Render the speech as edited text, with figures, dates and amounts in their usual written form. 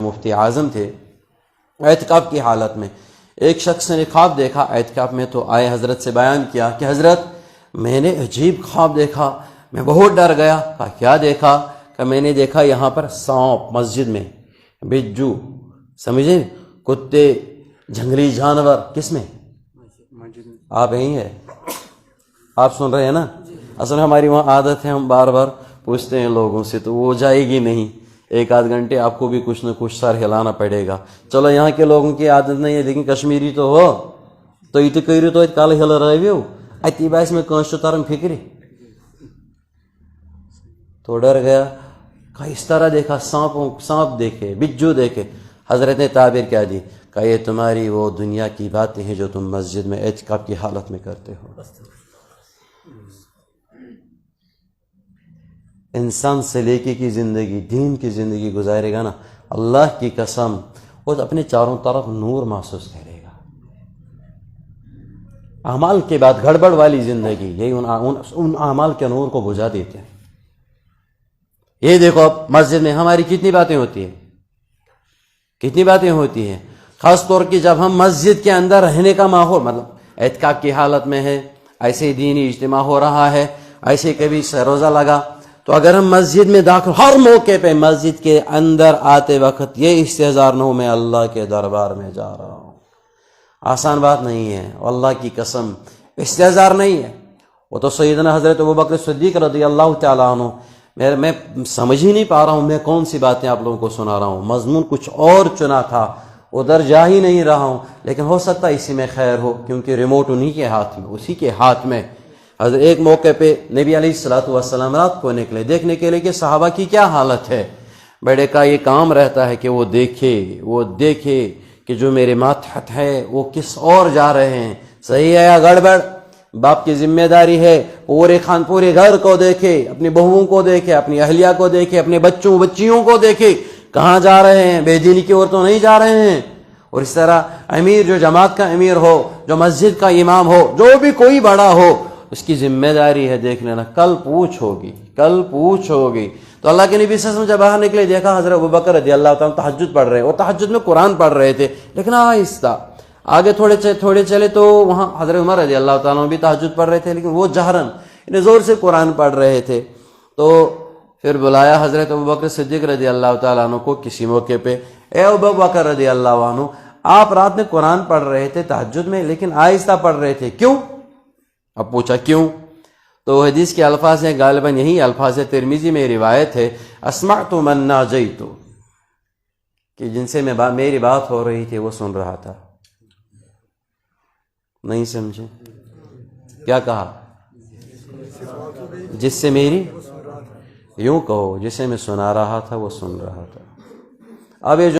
مفتی اعظم تھے اعتکاف کی حالت میں. ایک شخص نے خواب دیکھا اعتکاف میں، تو آئے حضرت سے بیان کیا کہ حضرت میں نے عجیب خواب دیکھا، میں بہت ڈر گیا. کہا کیا دیکھا؟ کہ میں نے دیکھا یہاں پر سانپ مسجد میں، بجو سمجھیں، کتے، جنگلی جانور. کس میں؟ آپ یہیں ہے، آپ سن رہے ہیں نا. اصل میں ہماری وہاں عادت ہے، ہم بار بار پوچھتے ہیں لوگوں سے تو وہ جائے گی نہیں. ایک آدھ گھنٹے آپ کو بھی کچھ نہ کچھ سر ہلانا پڑے گا. چلو یہاں کے لوگوں کی عادت نہیں ہے، لیکن کشمیری تو ہو تو یہ تو کریو تو کل ہل رہو اتی باس میں کنس ترن فکر تو ڈر گیا. کہا اس طرح دیکھا، سانپ دیکھے، بجو دیکھے. حضرت نے تعبیر کیا دی؟ کہ یہ تمہاری وہ دنیا کی باتیں ہیں جو تم مسجد میں اعتکاف کی حالت میں کرتے ہو. انسان سلیقے کی زندگی، دین کی زندگی گزارے گا نا، اللہ کی قسم وہ اپنے چاروں طرف نور محسوس کرے گا. اعمال کے بعد گڑبڑ والی زندگی یہی ان اعمال کے نور کو بجھا دیتے ہیں. یہ دیکھو اب مسجد میں ہماری کتنی باتیں ہوتی ہیں، کتنی باتیں ہوتی ہیں. خاص طور کی جب ہم مسجد کے اندر رہنے کا ماحول، مطلب اعتکاف کی حالت میں ہے، ایسے دینی اجتماع ہو رہا ہے، ایسے کبھی روزہ لگا، تو اگر ہم مسجد میں داخل، ہر موقع پہ مسجد کے اندر آتے وقت یہ استحضار نہ ہو میں اللہ کے دربار میں جا رہا ہوں. آسان بات نہیں ہے، اللہ کی قسم استحضار نہیں ہے. وہ تو سیدنا حضرت ابوبکر صدیق رضی اللہ تعالیٰ عنہ، میں سمجھ ہی نہیں پا رہا ہوں میں کون سی باتیں آپ لوگوں کو سنا رہا ہوں. مضمون کچھ اور چنا تھا، ادھر جا ہی نہیں رہا ہوں، لیکن ہو سکتا ہے اسی میں خیر ہو، کیونکہ ریموٹ انہی کے ہاتھ میں، اسی کے ہاتھ میں. حضرت ایک موقع پہ نبی علیہ الصلوۃ والسلام رات کو نکلے دیکھنے کے لیے کہ صحابہ کی کیا حالت ہے. بیٹے کا یہ کام رہتا ہے کہ وہ دیکھے کہ جو میرے ماتحت ہے وہ کس اور جا رہے ہیں، صحیح ہے یا گڑبڑ. باپ کی ذمہ داری ہے پورے گھر کو دیکھے، اپنی بہوؤں کو دیکھے، اپنی اہلیہ کو دیکھے، اپنے بچیوں کو دیکھے کہاں جا رہے ہیں، بے دینی کی اور تو نہیں جا رہے ہیں. اور اس طرح امیر، جو جماعت کا امیر ہو، جو مسجد کا امام ہو، جو بھی کوئی بڑا ہو، اس کی ذمہ داری ہے دیکھ لینا، کل پوچھ ہوگی. تو اللہ کے نبی صلی اللہ علیہ وسلم جب باہر نکلے دیکھا حضرت ابوبکر رضی اللہ تعالیٰ تہجد پڑھ رہے، اور تہجد میں قرآن پڑھ رہے تھے، لیکن آہستہ. آگے تھوڑے چلے تو وہاں حضرت عمر رضی اللہ تعالیٰ بھی تہجد پڑھ رہے تھے، لیکن وہ جہرن زور سے قرآن پڑھ رہے تھے. تو پھر بلایا حضرت ابوبکر صدیق رضی اللہ تعالیٰ عنہ کو کسی موقع پہ، اے ابوبکر رضی اللہ عنہ، آپ رات میں قرآن پڑھ رہے تھے تہجد میں، لیکن آہستہ پڑھ رہے تھے، کیوں؟ اب پوچھا کیوں؟ تو حدیث کے الفاظ ہیں، غالباً یہی الفاظ ہے، ترمذی میں روایت ہے، اسمعت من ناجیت، کہ جن سے میری بات ہو رہی تھی وہ سن رہا تھا. نہیں سمجھے؟ کیا کہا؟ جس سے میری، یوں کہو جسے میں سنا رہا تھا وہ سن رہا تھا. اب یہ جو